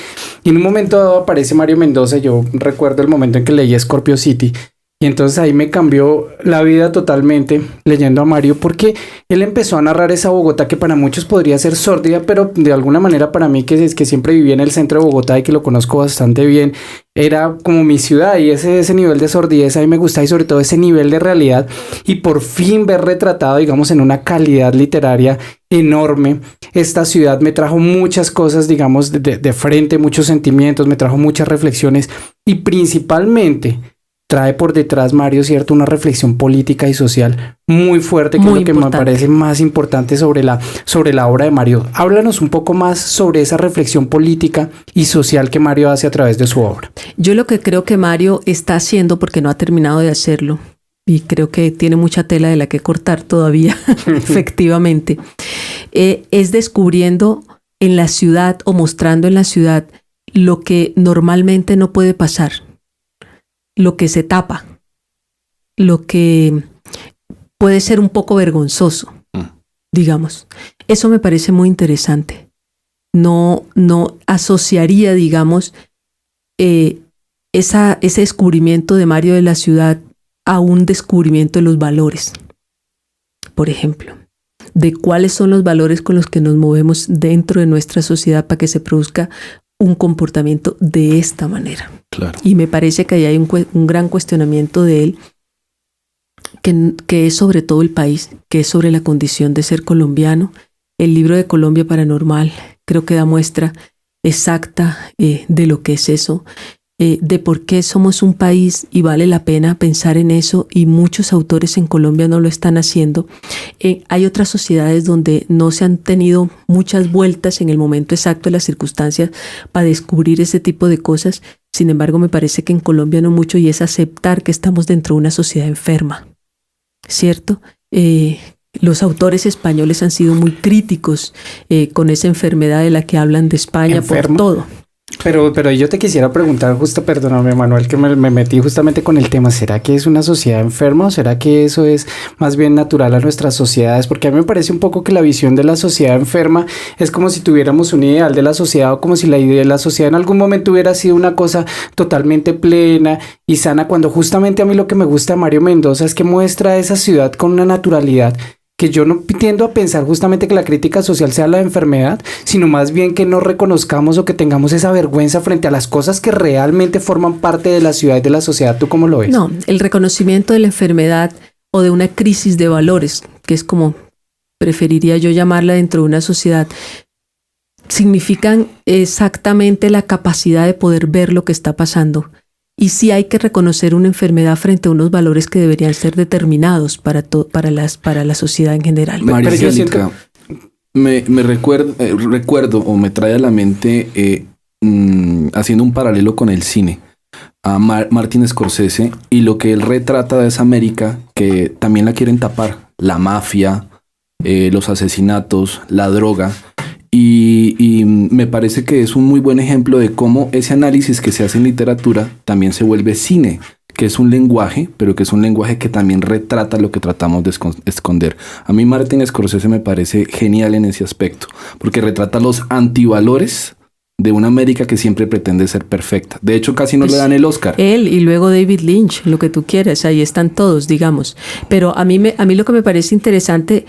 Y en un momento dado aparece Mario Mendoza. Yo recuerdo el momento en que leí Scorpio City, y entonces ahí me cambió la vida totalmente leyendo a Mario, porque él empezó a narrar esa Bogotá que para muchos podría ser sórdida, pero de alguna manera para mí, que siempre viví en el centro de Bogotá y que lo conozco bastante bien, era como mi ciudad, y ese nivel de sordidez a mí me gusta, y sobre todo ese nivel de realidad, y por fin ver retratado, digamos, en una calidad literaria enorme. Esta ciudad me trajo muchas cosas, digamos, de frente, muchos sentimientos, me trajo muchas reflexiones, y principalmente trae por detrás, Mario, cierto, una reflexión política y social muy fuerte, que muy es lo que me parece más importante sobre la obra de Mario. Háblanos un poco más sobre esa reflexión política y social que Mario hace a través de su obra. Yo lo que creo que Mario está haciendo, porque no ha terminado de hacerlo, y creo que tiene mucha tela de la que cortar todavía, efectivamente, es descubriendo en la ciudad o mostrando en la ciudad lo que normalmente no puede pasar, lo que se tapa, lo que puede ser un poco vergonzoso, digamos. Eso me parece muy interesante. No asociaría, digamos, ese descubrimiento de Mario de la ciudad a un descubrimiento de los valores, por ejemplo, de cuáles son los valores con los que nos movemos dentro de nuestra sociedad para que se produzca un comportamiento de esta manera. Claro. Y me parece que ahí hay un gran cuestionamiento de él, que es sobre todo el país, que es sobre la condición de ser colombiano. El libro de Colombia Paranormal creo que da muestra exacta de lo que es eso, de por qué somos un país, y vale la pena pensar en eso, y muchos autores en Colombia no lo están haciendo. Hay otras sociedades donde no se han tenido muchas vueltas en el momento exacto de las circunstancias para descubrir ese tipo de cosas. Sin embargo, me parece que en Colombia no mucho, y es aceptar que estamos dentro de una sociedad enferma, ¿cierto? Los autores españoles han sido muy críticos con esa enfermedad de la que hablan de España. ¿Enfermo? Por todo. Pero yo te quisiera preguntar, perdóname, Manuel, que me metí justamente con el tema. ¿Será que es una sociedad enferma, o será que eso es más bien natural a nuestras sociedades? Porque a mí me parece un poco que la visión de la sociedad enferma es como si tuviéramos un ideal de la sociedad, o como si la idea de la sociedad en algún momento hubiera sido una cosa totalmente plena y sana, cuando justamente a mí lo que me gusta de Mario Mendoza es que muestra esa ciudad con una naturalidad que yo no tiendo a pensar justamente que la crítica social sea la enfermedad, sino más bien que no reconozcamos o que tengamos esa vergüenza frente a las cosas que realmente forman parte de la ciudad y de la sociedad. ¿Tú cómo lo ves? No, el reconocimiento de la enfermedad o de una crisis de valores, que es como preferiría yo llamarla dentro de una sociedad, significan exactamente la capacidad de poder ver lo que está pasando. Y sí hay que reconocer una enfermedad frente a unos valores que deberían ser determinados para la sociedad en general. María Angélica, me recuerdo o me trae a la mente, haciendo un paralelo con el cine, a Martin Scorsese y lo que él retrata de esa América que también la quieren tapar, la mafia, los asesinatos, la droga. Y me parece que es un muy buen ejemplo de cómo ese análisis que se hace en literatura también se vuelve cine, que es un lenguaje, pero que es un lenguaje que también retrata lo que tratamos de esconder. A mí Martin Scorsese me parece genial en ese aspecto, porque retrata los antivalores de una América que siempre pretende ser perfecta. De hecho, casi no le dan el Oscar. Él y luego David Lynch, lo que tú quieras, ahí están todos, digamos. Pero a mí lo que me parece interesante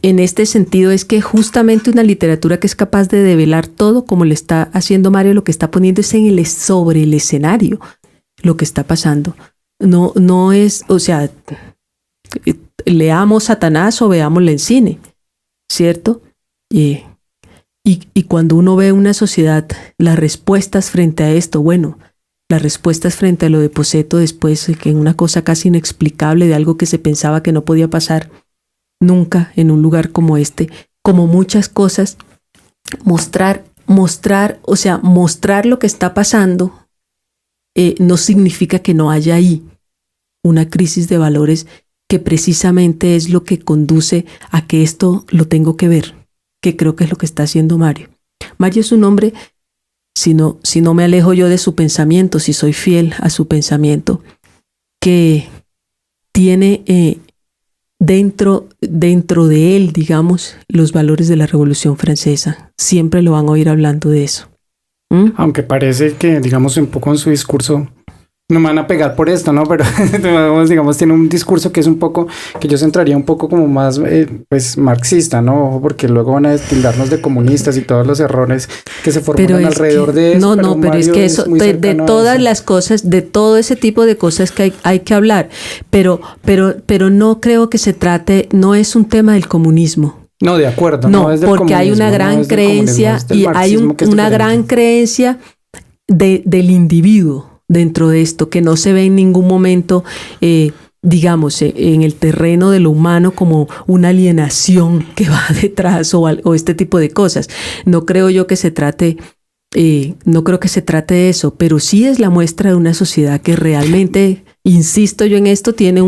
en este sentido es que justamente una literatura que es capaz de develar todo, como le está haciendo Mario, lo que está poniendo es sobre el escenario lo que está pasando. No es, o sea, leamos Satanás o veámosla en cine, ¿cierto? Y cuando uno ve una sociedad, las respuestas frente a esto, bueno, las respuestas frente a lo de Poseto después, que en una cosa casi inexplicable de algo que se pensaba que no podía pasar nunca en un lugar como este, como muchas cosas, mostrar lo que está pasando no significa que no haya ahí una crisis de valores que precisamente es lo que conduce a que esto lo tengo que ver, que creo que es lo que está haciendo Mario. Mario es un hombre, si no me alejo yo de su pensamiento, si soy fiel a su pensamiento, que tiene dentro de él, digamos, los valores de la Revolución Francesa. Siempre lo van a oír hablando de eso. Aunque parece que, digamos, un poco en su discurso, no me van a pegar por esto, ¿no? Pero, digamos, tiene un discurso que es un poco, que yo centraría un poco como más, pues, marxista, ¿no? Ojo, porque luego van a tildarnos de comunistas y todos los errores que se formulan alrededor de eso. Pero es que eso, de todas las cosas, de todo ese tipo de cosas que hay que hablar, pero no creo que se trate, no es un tema del comunismo. No, de acuerdo. No, es del porque hay una gran creencia y hay una gran creencia del individuo dentro de esto, que no se ve en ningún momento, digamos, en el terreno de lo humano como una alienación que va detrás o este tipo de cosas. No creo yo que se trate, no creo que se trate de eso, pero sí es la muestra de una sociedad que realmente, insisto yo en esto, tiene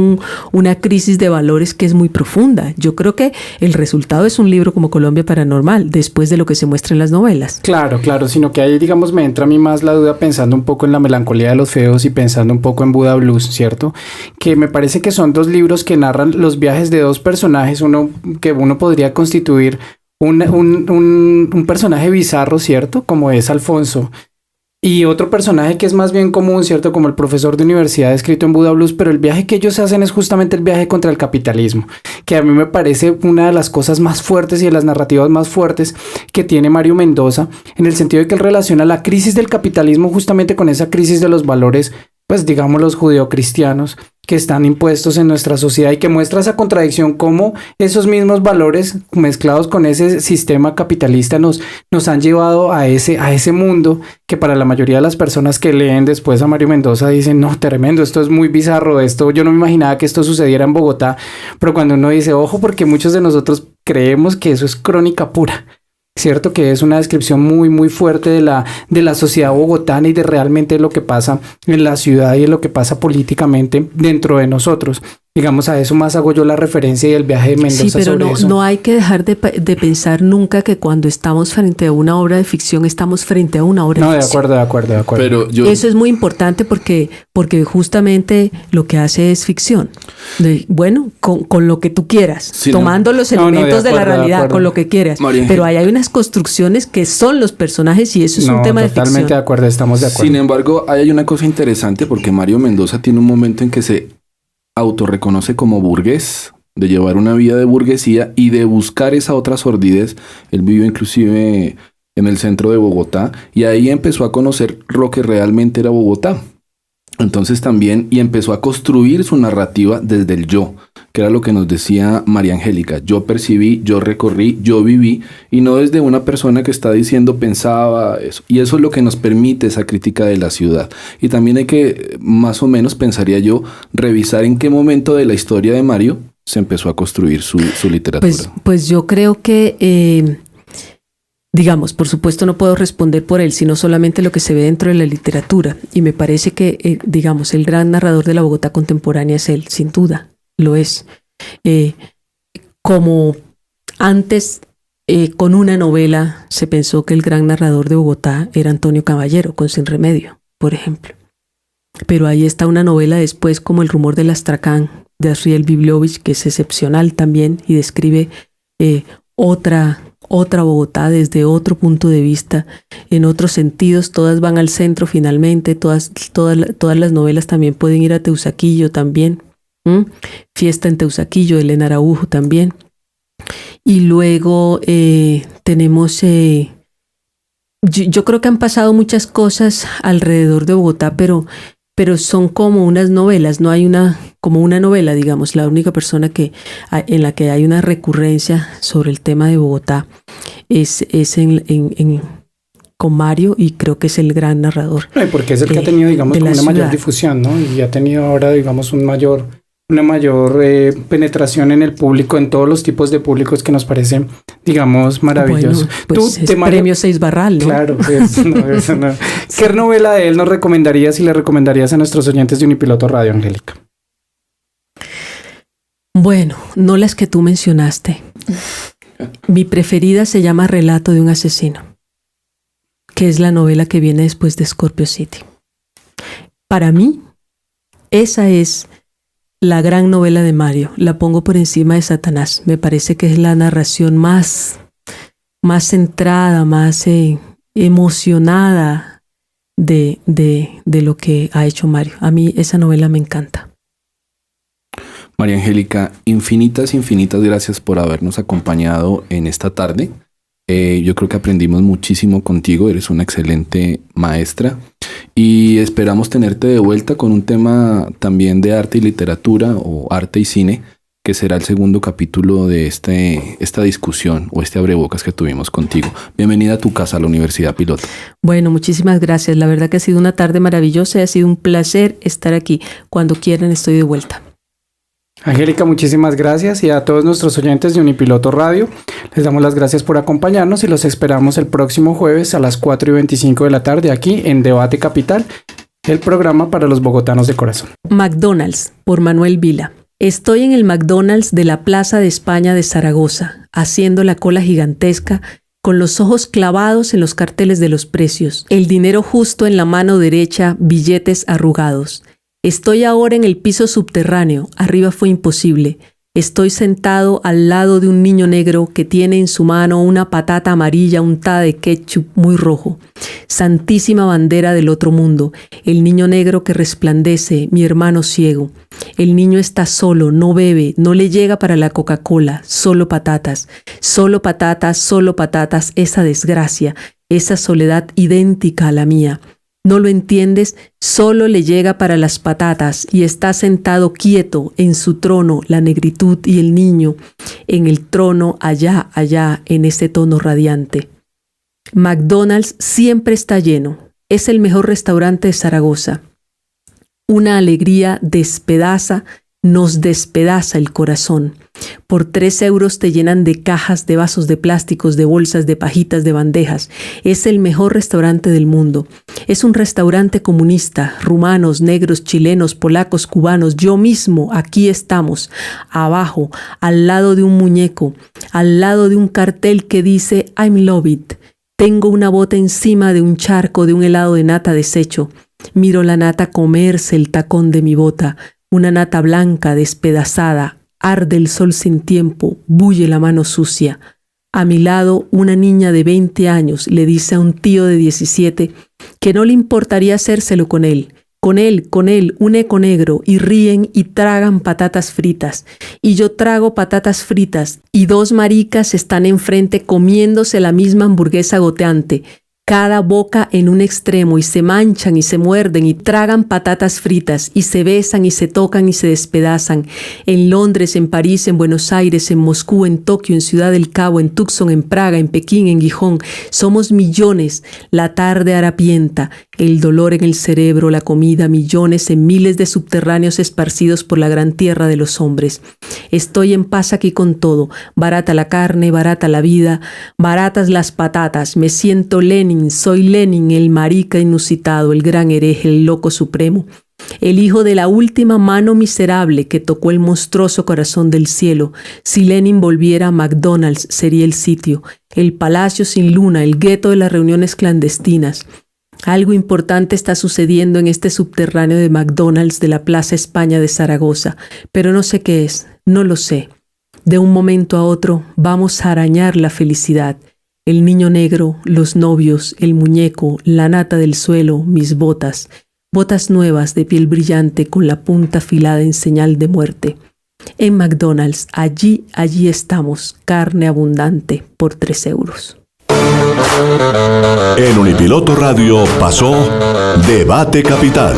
una crisis de valores que es muy profunda. Yo creo que el resultado es un libro como Colombia Paranormal, después de lo que se muestra en las novelas. Claro, sino que ahí, digamos, me entra a mí más la duda pensando un poco en La melancolía de los feos y pensando un poco en Buda Blues, ¿cierto? Que me parece que son dos libros que narran los viajes de dos personajes, uno podría constituir un personaje bizarro, ¿cierto? Como es Alfonso. Y otro personaje que es más bien común, ¿cierto? Como el profesor de universidad escrito en Buda Blues, pero el viaje que ellos hacen es justamente el viaje contra el capitalismo, que a mí me parece una de las cosas más fuertes y de las narrativas más fuertes que tiene Mario Mendoza, en el sentido de que él relaciona la crisis del capitalismo justamente con esa crisis de los valores, pues digamos los judeocristianos, que están impuestos en nuestra sociedad y que muestra esa contradicción, cómo esos mismos valores mezclados con ese sistema capitalista nos han llevado a ese mundo que para la mayoría de las personas que leen después a Mario Mendoza dicen, no, tremendo, esto es muy bizarro, esto yo no me imaginaba que esto sucediera en Bogotá, pero cuando uno dice, ojo, porque muchos de nosotros creemos que eso es crónica pura. Cierto que es una descripción muy muy fuerte de la sociedad bogotana y de realmente lo que pasa en la ciudad y de lo que pasa políticamente dentro de nosotros. Digamos, a eso más hago yo la referencia y el viaje de Mendoza. Sí, pero sobre eso. No hay que dejar de pensar nunca que cuando estamos frente a una obra de ficción estamos frente a una obra de ficción. De acuerdo. Pero eso es muy importante porque justamente lo que hace es ficción. Con lo que tú quieras, sí, tomando los elementos de la realidad, con lo que quieras. Pero ahí hay unas construcciones que son los personajes y eso es un tema de ficción. Totalmente de acuerdo, estamos de acuerdo. Sin embargo, hay una cosa interesante porque Mario Mendoza tiene un momento en que se autorreconoce como burgués, de llevar una vida de burguesía y de buscar esa otra sordidez. Él vivió inclusive en el centro de Bogotá y ahí empezó a conocer lo que realmente era Bogotá. Entonces también, y empezó a construir su narrativa desde el yo, que era lo que nos decía María Angélica. Yo percibí, yo recorrí, yo viví, y no desde una persona que está diciendo pensaba eso. Y eso es lo que nos permite esa crítica de la ciudad. Y también hay que, más o menos, pensaría yo, revisar en qué momento de la historia de Mario se empezó a construir su literatura. Pues yo creo que... digamos, por supuesto no puedo responder por él, sino solamente lo que se ve dentro de la literatura. Y me parece que, digamos, el gran narrador de la Bogotá contemporánea es él, sin duda, lo es. Como antes, con una novela, se pensó que el gran narrador de Bogotá era Antonio Caballero, con Sin Remedio, por ejemplo. Pero ahí está una novela después como El rumor del Astracán, de Asriel Biblovich, que es excepcional también y describe otra Bogotá desde otro punto de vista, en otros sentidos. Todas van al centro finalmente, todas las novelas también pueden ir a Teusaquillo también. Fiesta en Teusaquillo, Elena Araujo también. Y luego tenemos, yo creo que han pasado muchas cosas alrededor de Bogotá, pero son como unas novelas, no hay como una novela, digamos. La única persona en la que hay una recurrencia sobre el tema de Bogotá es en con Mario y creo que es el gran narrador. Porque es el que ha tenido, digamos, como una mayor difusión, ¿no? Y ha tenido ahora, digamos, una mayor penetración en el público, en todos los tipos de públicos, que nos parece, digamos, maravilloso. Bueno, pues es premio Seis Barral, ¿no? Claro, eso no. ¿Qué novela de él nos recomendarías y le recomendarías a nuestros oyentes de Unipiloto Radio, Angélica? Bueno, no las que tú mencionaste. Mi preferida se llama Relato de un asesino, que es la novela que viene después de Scorpio City. Para mí, esa es la gran novela de Mario. La pongo por encima de Satanás. Me parece que es la narración más centrada, más emocionada de lo que ha hecho Mario. A mí esa novela me encanta. María Angélica, infinitas gracias por habernos acompañado en esta tarde. Yo creo que aprendimos muchísimo contigo, eres una excelente maestra y esperamos tenerte de vuelta con un tema también de arte y literatura o arte y cine, que será el segundo capítulo de esta discusión o este abrebocas que tuvimos contigo. Bienvenida a tu casa, a la Universidad Piloto. Bueno, muchísimas gracias. La verdad que ha sido una tarde maravillosa y ha sido un placer estar aquí. Cuando quieran estoy de vuelta. Angélica, muchísimas gracias, y a todos nuestros oyentes de Unipiloto Radio les damos las gracias por acompañarnos y los esperamos el próximo jueves a las 4:25 de la tarde aquí en Debate Capital, el programa para los bogotanos de corazón. McDonald's, por Manuel Vila. Estoy en el McDonald's de la Plaza de España de Zaragoza, haciendo la cola gigantesca, con los ojos clavados en los carteles de los precios, el dinero justo en la mano derecha, billetes arrugados. Estoy ahora en el piso subterráneo, arriba fue imposible. Estoy sentado al lado de un niño negro que tiene en su mano una patata amarilla untada de ketchup muy rojo. Santísima bandera del otro mundo, el niño negro que resplandece, mi hermano ciego. El niño está solo, no bebe, no le llega para la Coca-Cola, solo patatas, esa desgracia, esa soledad idéntica a la mía. ¿No lo entiendes? Solo le llega para las patatas y está sentado quieto en su trono, la negritud y el niño, en el trono allá, en ese tono radiante. McDonald's siempre está lleno. Es el mejor restaurante de Zaragoza. Una alegría nos despedaza el corazón. Por 3 euros te llenan de cajas, de vasos de plásticos, de bolsas, de pajitas, de bandejas. Es el mejor restaurante del mundo. Es un restaurante comunista. Rumanos, negros, chilenos, polacos, cubanos. Yo mismo, aquí estamos. Abajo, al lado de un muñeco. Al lado de un cartel que dice I'm love it. Tengo una bota encima de un charco de un helado de nata deshecho. Miro la nata comerse el tacón de mi bota. Una nata blanca, despedazada. Arde el sol sin tiempo, bulle la mano sucia. A mi lado, una niña de 20 años le dice a un tío de 17 que no le importaría hacérselo con él, un eco negro, y ríen y tragan patatas fritas. Y yo trago patatas fritas, y 2 maricas están enfrente comiéndose la misma hamburguesa goteante, cada boca en un extremo, y se manchan y se muerden y tragan patatas fritas y se besan y se tocan y se despedazan. En Londres, en París, en Buenos Aires, en Moscú, en Tokio, en Ciudad del Cabo, en Tucson, en Praga, en Pekín, en Gijón. Somos millones, la tarde harapienta, el dolor en el cerebro, la comida, millones en miles de subterráneos esparcidos por la gran tierra de los hombres. Estoy en paz aquí con todo, barata la carne, barata la vida, baratas las patatas, me siento Lenin, soy Lenin, el marica inusitado, el gran hereje, el loco supremo, el hijo de la última mano miserable que tocó el monstruoso corazón del cielo. Si Lenin volviera, McDonald's sería el sitio, el palacio sin luna, el gueto de las reuniones clandestinas. Algo importante está sucediendo en este subterráneo de McDonald's de la Plaza España de Zaragoza, pero no sé qué es, no lo sé. De un momento a otro vamos a arañar la felicidad. El niño negro, los novios, el muñeco, la nata del suelo, mis botas. Botas nuevas de piel brillante con la punta afilada en señal de muerte. En McDonald's, allí estamos, carne abundante por 3 euros. En Unipiloto Radio pasó Debate Capital.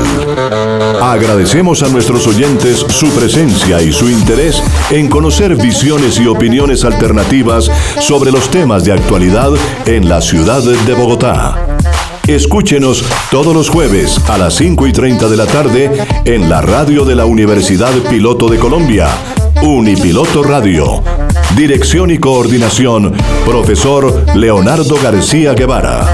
Agradecemos a nuestros oyentes su presencia y su interés en conocer visiones y opiniones alternativas sobre los temas de actualidad en la ciudad de Bogotá. Escúchenos todos los jueves a las 5:30 de la tarde en la radio de la Universidad Piloto de Colombia, Unipiloto Radio. Dirección y coordinación, profesor Leonardo García Guevara.